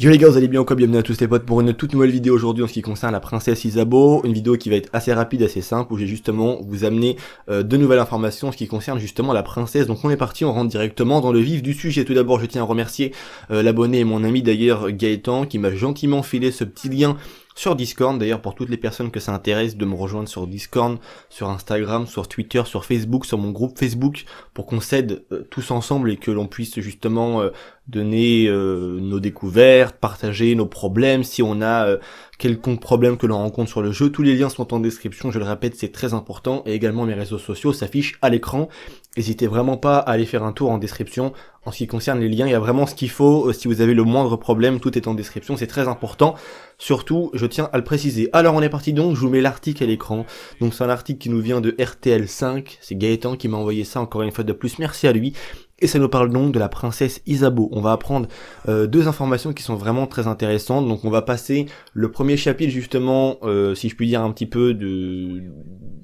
Yo les gars, vous allez bien ou quoi? Bienvenue à tous les potes pour une toute nouvelle vidéo aujourd'hui en ce qui concerne la princesse Isabeau. Une vidéo qui va être assez rapide, assez simple, où j'ai justement vous amener de nouvelles informations en ce qui concerne justement la princesse. Donc on est parti, on rentre directement dans le vif du sujet. Tout d'abord, je tiens à remercier l'abonné et mon ami d'ailleurs Gaëtan qui m'a gentiment filé ce petit lien sur Discord. D'ailleurs, pour toutes les personnes que ça intéresse de me rejoindre sur Discord, sur Instagram, sur Twitter, sur Facebook, sur mon groupe Facebook, pour qu'on s'aide tous ensemble et que l'on puisse justement donner nos découvertes, partager nos problèmes, si on a quelconque problème que l'on rencontre sur le jeu. Tous les liens sont en description, je le répète, c'est très important. Et également mes réseaux sociaux s'affichent à l'écran. N'hésitez vraiment pas à aller faire un tour en description. En ce qui concerne les liens, il y a vraiment ce qu'il faut. Si vous avez le moindre problème, tout est en description, c'est très important. Surtout, je tiens à le préciser. Alors on est parti donc, je vous mets l'article à l'écran. Donc c'est un article qui nous vient de RTL5. C'est Gaëtan qui m'a envoyé ça encore une fois de plus. Merci à lui. Et ça nous parle donc de la princesse Isabeau. On va apprendre deux informations qui sont vraiment très intéressantes. Donc on va passer le premier chapitre justement, si je puis dire un petit peu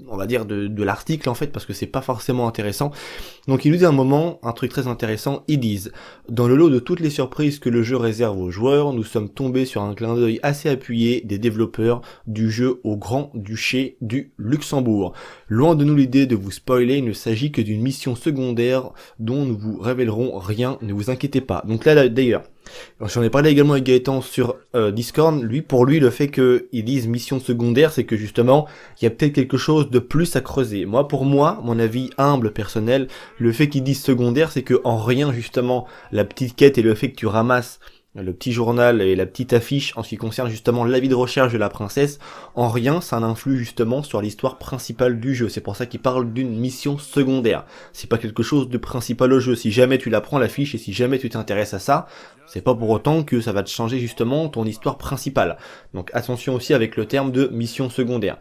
on va dire de l'article en fait, parce que c'est pas forcément intéressant. Donc il nous dit un moment, un truc très intéressant, ils disent: dans le lot de toutes les surprises que le jeu réserve aux joueurs, nous sommes tombés sur un clin d'œil assez appuyé des développeurs du jeu au Grand-Duché du Luxembourg. Loin de nous l'idée de vous spoiler, il ne s'agit que d'une mission secondaire dont nous vous révélerons rien, ne vous inquiétez pas. Donc là d'ailleurs, j'en ai parlé également avec Gaëtan sur Discord. Pour lui, le fait qu'ils disent mission secondaire, c'est que justement, il y a peut-être quelque chose de plus à creuser. Pour moi, mon avis humble, personnel, le fait qu'ils disent secondaire, c'est que en rien, justement, la petite quête et le fait que tu ramasses le petit journal et la petite affiche en ce qui concerne justement l'avis de recherche de la princesse, en rien ça n'influe justement sur l'histoire principale du jeu. C'est pour ça qu'il parle d'une mission secondaire. C'est pas quelque chose de principal au jeu. Si jamais tu la prends l'affiche et si jamais tu t'intéresses à ça, c'est pas pour autant que ça va te changer justement ton histoire principale. Donc attention aussi avec le terme de mission secondaire.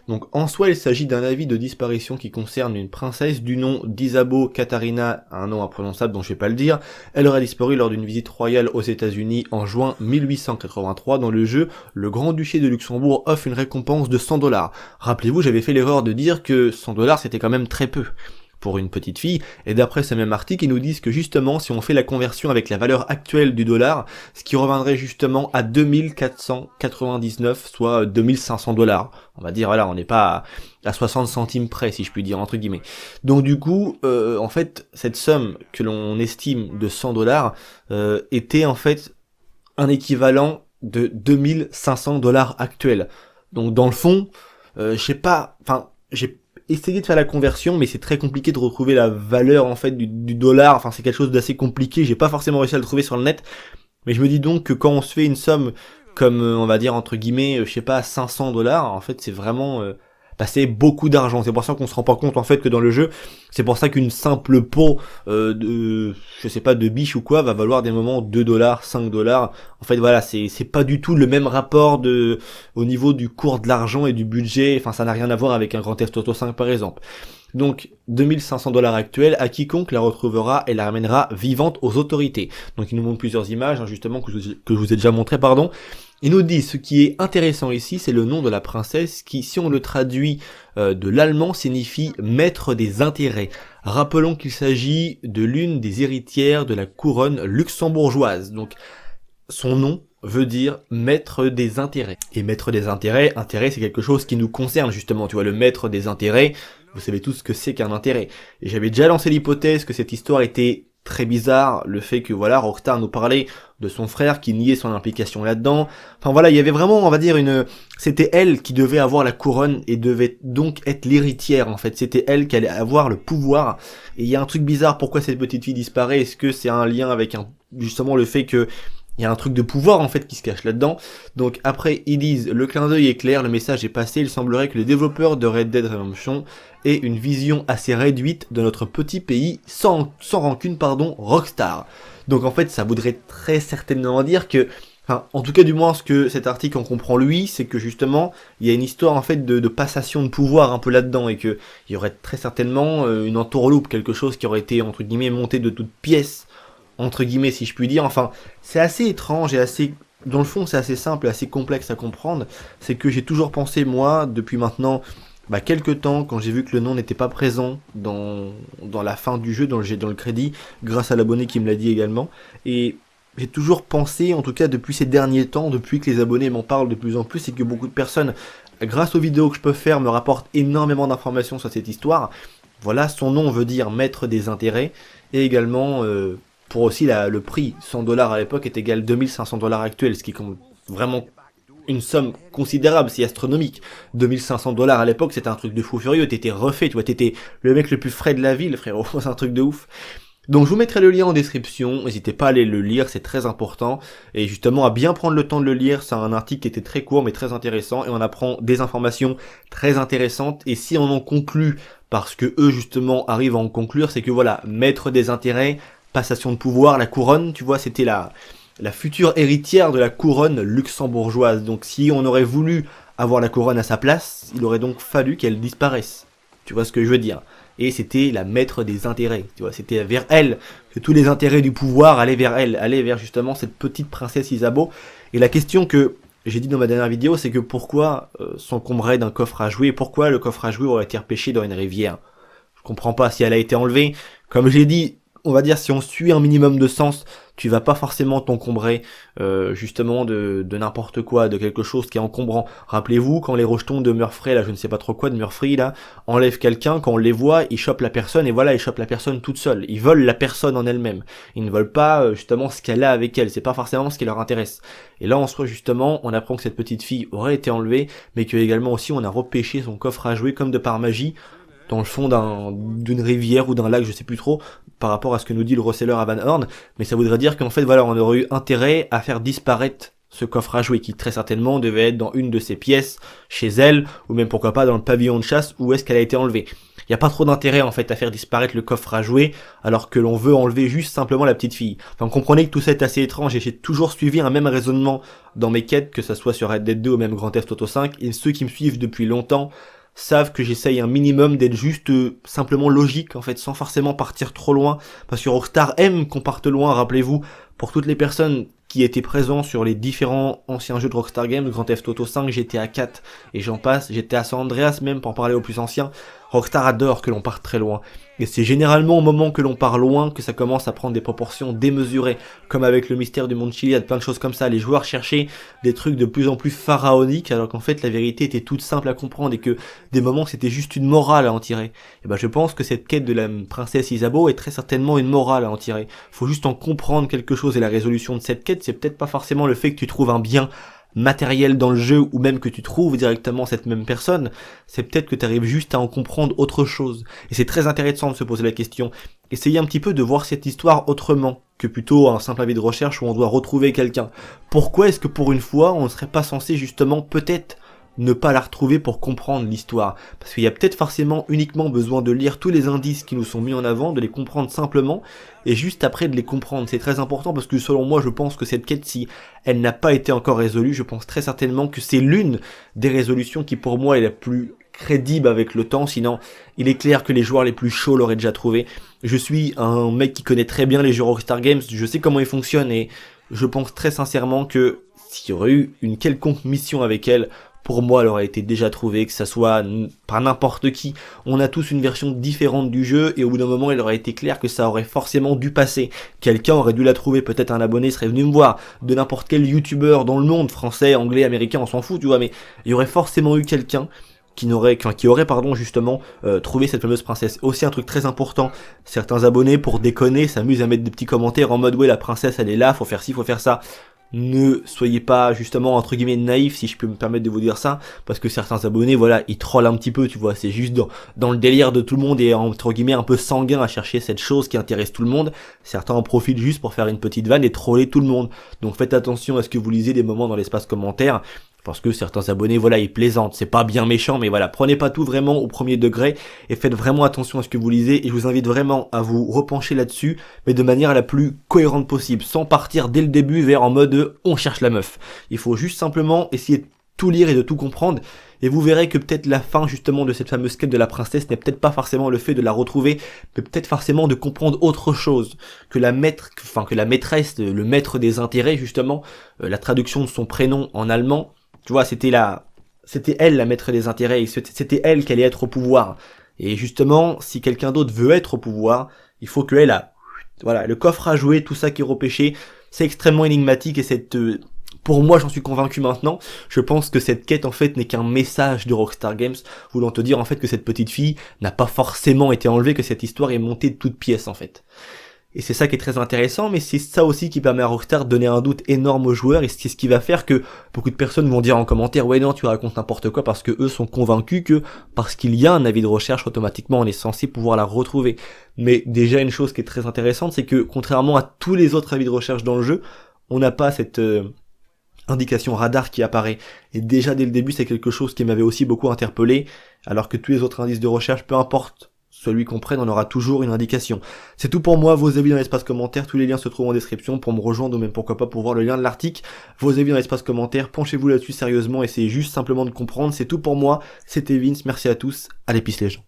Donc en soi il s'agit d'un avis de disparition qui concerne une princesse du nom d'Isabeau Katharina, un nom imprononçable dont je vais pas le dire. Elle aurait disparu lors d'une visite royale aux États-Unis en juin 1883. Dans le jeu, le Grand-Duché de Luxembourg offre une récompense de 100 $. Rappelez-vous, j'avais fait l'erreur de dire que 100 $ c'était quand même très peu pour une petite fille, et d'après ce même article, ils nous disent que justement, si on fait la conversion avec la valeur actuelle du dollar, ce qui reviendrait justement à 2499, soit 2500 $. On va dire, voilà, on n'est pas à 60 centimes près, si je puis dire, entre guillemets. Donc du coup, en fait, cette somme que l'on estime de 100 $ était en fait un équivalent de 2500 $ actuels. Donc dans le fond, je sais pas, enfin, j'ai essayer de faire la conversion, mais c'est très compliqué de retrouver la valeur en fait du dollar. Enfin, c'est quelque chose d'assez compliqué. J'ai pas forcément réussi à le trouver sur le net, mais je me dis donc que quand on se fait une somme comme on va dire entre guillemets, je sais pas, 500 $, en fait, c'est vraiment c'est beaucoup d'argent. C'est pour ça qu'on se rend pas compte en fait que dans le jeu, c'est pour ça qu'une simple peau de je sais pas de biche ou quoi va valoir des moments 2 $, 5 $. En fait voilà, c'est pas du tout le même rapport au niveau du cours de l'argent et du budget. Enfin, ça n'a rien à voir avec un Grand Theft Auto 5 par exemple. Donc 2500 $ actuels, à quiconque la retrouvera et la ramènera vivante aux autorités. Donc il nous montre plusieurs images, hein, justement que je vous ai déjà montré, pardon. Il nous dit, ce qui est intéressant ici, c'est le nom de la princesse qui, si on le traduit de l'allemand, signifie maître des intérêts. Rappelons qu'il s'agit de l'une des héritières de la couronne luxembourgeoise. Donc son nom veut dire maître des intérêts. Et maître des intérêts, c'est quelque chose qui nous concerne justement. Tu vois, le maître des intérêts, vous savez tous ce que c'est qu'un intérêt. Et j'avais déjà lancé l'hypothèse que cette histoire était très bizarre, le fait que voilà, Rockstar nous parlait de son frère qui niait son implication là-dedans. Enfin voilà, il y avait vraiment, on va dire, c'était elle qui devait avoir la couronne et devait donc être l'héritière en fait. C'était elle qui allait avoir le pouvoir. Et il y a un truc bizarre, pourquoi cette petite fille disparaît? Est-ce que c'est un lien avec justement le fait que il y a un truc de pouvoir en fait qui se cache là-dedans. Donc après ils disent, le clin d'œil est clair, le message est passé, il semblerait que les développeurs de Red Dead Redemption aient une vision assez réduite de notre petit pays, sans rancune pardon, Rockstar. Donc en fait ça voudrait très certainement dire que, enfin, en tout cas du moins ce que cet article en comprend lui, c'est que justement il y a une histoire en fait de passation de pouvoir un peu là-dedans, et que il y aurait très certainement une entourloupe, quelque chose qui aurait été entre guillemets monté de toutes pièces, entre guillemets si je puis dire. Enfin, c'est assez étrange et assez, dans le fond c'est assez simple et assez complexe à comprendre. C'est que j'ai toujours pensé, moi, depuis maintenant quelques temps, quand j'ai vu que le nom n'était pas présent dans la fin du jeu, dans le crédit, grâce à l'abonné qui me l'a dit également, et j'ai toujours pensé, en tout cas depuis ces derniers temps, depuis que les abonnés m'en parlent de plus en plus, et que beaucoup de personnes, grâce aux vidéos que je peux faire, me rapportent énormément d'informations sur cette histoire. Voilà, son nom veut dire maître des intérêts, et également, pour aussi le prix, 100 $ à l'époque est égal 2500 $ actuels, ce qui est vraiment une somme considérable, c'est astronomique. 2500 $ à l'époque, c'était un truc de fou furieux, t'étais refait, tu vois, t'étais le mec le plus frais de la ville, frérot, c'est un truc de ouf. Donc je vous mettrai le lien en description, n'hésitez pas à aller le lire, c'est très important, et justement à bien prendre le temps de le lire, c'est un article qui était très court mais très intéressant, et on apprend des informations très intéressantes, et si on en conclut, parce que eux justement arrivent à en conclure, c'est que voilà, maître des intérêts, passation de pouvoir, la couronne, tu vois, c'était la future héritière de la couronne luxembourgeoise, donc si on aurait voulu avoir la couronne à sa place, il aurait donc fallu qu'elle disparaisse, tu vois ce que je veux dire. Et c'était la maître des intérêts, tu vois, c'était vers elle que tous les intérêts du pouvoir allaient vers elle, allaient vers justement cette petite princesse Isabeau. Et la question que j'ai dit dans ma dernière vidéo, c'est que pourquoi s'encombrer d'un coffre à jouer, pourquoi le coffre à jouer aurait été repêché dans une rivière. Je comprends pas si elle a été enlevée, comme j'ai dit, on va dire si on suit un minimum de sens, tu vas pas forcément t'encombrer justement de n'importe quoi, de quelque chose qui est encombrant. Rappelez-vous quand les rejetons de Murfree, là je ne sais pas trop quoi de Murfree là, enlèvent quelqu'un, quand on les voit, ils chopent la personne et voilà, ils chopent la personne toute seule. Ils volent la personne en elle-même. Ils ne veulent pas justement ce qu'elle a avec elle, c'est pas forcément ce qui leur intéresse. Et là en soi justement, on apprend que cette petite fille aurait été enlevée, mais que également aussi on a repêché son coffre à jouer comme de par magie dans le fond d'une rivière ou d'un lac, je sais plus trop, par rapport à ce que nous dit le reseller à Van Horn, mais ça voudrait dire qu'en fait, voilà, on aurait eu intérêt à faire disparaître ce coffre à jouer, qui très certainement devait être dans une de ses pièces, chez elle, ou même pourquoi pas dans le pavillon de chasse, où est-ce qu'elle a été enlevée. Il n'y a pas trop d'intérêt en fait à faire disparaître le coffre à jouer, alors que l'on veut enlever juste simplement la petite fille. Enfin, comprenez que tout ça est assez étrange, et j'ai toujours suivi un même raisonnement dans mes quêtes, que ça soit sur Red Dead 2 ou même Grand Theft Auto 5, et ceux qui me suivent depuis longtemps savent que j'essaye un minimum d'être juste simplement logique en fait, sans forcément partir trop loin, parce que Rockstar aime qu'on parte loin. Rappelez-vous, pour toutes les personnes qui étaient présents sur les différents anciens jeux de Rockstar Games, Grand Theft Auto 5, GTA 4 et j'en passe, GTA San Andreas même pour en parler aux plus anciens, Rockstar adore que l'on parte très loin. Et c'est généralement au moment que l'on part loin que ça commence à prendre des proportions démesurées, comme avec le mystère du Mont Chiliad, plein de choses comme ça. Les joueurs cherchaient des trucs de plus en plus pharaoniques, alors qu'en fait la vérité était toute simple à comprendre et que des moments c'était juste une morale à en tirer. Et ben je pense que cette quête de la princesse Isabeau est très certainement une morale à en tirer. Faut juste en comprendre quelque chose, et la résolution de cette quête, c'est peut-être pas forcément le fait que tu trouves un bien matériel dans le jeu, ou même que tu trouves directement cette même personne, c'est peut-être que tu arrives juste à en comprendre autre chose. Et c'est très intéressant de se poser la question. Essayez un petit peu de voir cette histoire autrement que plutôt un simple avis de recherche où on doit retrouver quelqu'un. Pourquoi est-ce que pour une fois on ne serait pas censé justement peut-être ne pas la retrouver pour comprendre l'histoire? Parce qu'il y a peut-être forcément uniquement besoin de lire tous les indices qui nous sont mis en avant, de les comprendre simplement, et juste après de les comprendre. C'est très important parce que selon moi, je pense que cette quête, si elle n'a pas été encore résolue, je pense très certainement que c'est l'une des résolutions qui pour moi est la plus crédible avec le temps, sinon il est clair que les joueurs les plus chauds l'auraient déjà trouvé. Je suis un mec qui connaît très bien les jeux Rockstar Games, je sais comment ils fonctionnent, et je pense très sincèrement que s'il y aurait eu une quelconque mission avec elle, pour moi, elle aurait été déjà trouvée, que ça soit par n'importe qui. On a tous une version différente du jeu, et au bout d'un moment, il aurait été clair que ça aurait forcément dû passer. Quelqu'un aurait dû la trouver, peut-être un abonné serait venu me voir, de n'importe quel youtubeur dans le monde, français, anglais, américain, on s'en fout, tu vois, mais il y aurait forcément eu quelqu'un qui aurait justement trouvé cette fameuse princesse. Aussi un truc très important, certains abonnés, pour déconner, s'amusent à mettre des petits commentaires en mode ouais, la princesse elle est là, faut faire ci, faut faire ça. Ne soyez pas justement entre guillemets naïfs, si je peux me permettre de vous dire ça, parce que certains abonnés, voilà, ils trollent un petit peu, tu vois, c'est juste dans le délire de tout le monde et entre guillemets un peu sanguin à chercher cette chose qui intéresse tout le monde. Certains en profitent juste pour faire une petite vanne et troller tout le monde. Donc faites attention à ce que vous lisez des moments dans l'espace commentaire, parce que certains abonnés, voilà, ils plaisantent, c'est pas bien méchant, mais voilà, prenez pas tout vraiment au premier degré, et faites vraiment attention à ce que vous lisez, et je vous invite vraiment à vous repencher là-dessus, mais de manière la plus cohérente possible, sans partir dès le début vers en mode on cherche la meuf. Il faut juste simplement essayer de tout lire et de tout comprendre, et vous verrez que peut-être la fin justement de cette fameuse quête de la princesse n'est peut-être pas forcément le fait de la retrouver, mais peut-être forcément de comprendre autre chose, que la maîtresse, le maître des intérêts justement, la traduction de son prénom en allemand, tu vois, c'était elle la maître des intérêts, et c'était elle qui allait être au pouvoir. Et justement, si quelqu'un d'autre veut être au pouvoir, il faut qu'elle voilà, le coffre à jouer, tout ça qui est repêché, c'est extrêmement énigmatique et pour moi, j'en suis convaincu maintenant. Je pense que cette quête, en fait, n'est qu'un message de Rockstar Games, voulant te dire, en fait, que cette petite fille n'a pas forcément été enlevée, que cette histoire est montée de toutes pièces, en fait. Et c'est ça qui est très intéressant, mais c'est ça aussi qui permet à Rockstar de donner un doute énorme aux joueurs, et c'est ce qui va faire que beaucoup de personnes vont dire en commentaire, ouais non, tu racontes n'importe quoi, parce que eux sont convaincus que, parce qu'il y a un avis de recherche, automatiquement on est censé pouvoir la retrouver. Mais déjà une chose qui est très intéressante, c'est que, contrairement à tous les autres avis de recherche dans le jeu, on n'a pas cette indication radar qui apparaît. Et déjà dès le début, c'est quelque chose qui m'avait aussi beaucoup interpellé, alors que tous les autres indices de recherche, peu importe celui qu'on prenne, on aura toujours une indication. C'est tout pour moi, vos avis dans l'espace commentaire, tous les liens se trouvent en description pour me rejoindre ou même pourquoi pas pour voir le lien de l'article. Vos avis dans l'espace commentaire, penchez-vous là-dessus sérieusement, essayez juste simplement de comprendre, c'est tout pour moi, c'était Vince, merci à tous, allez peace les gens.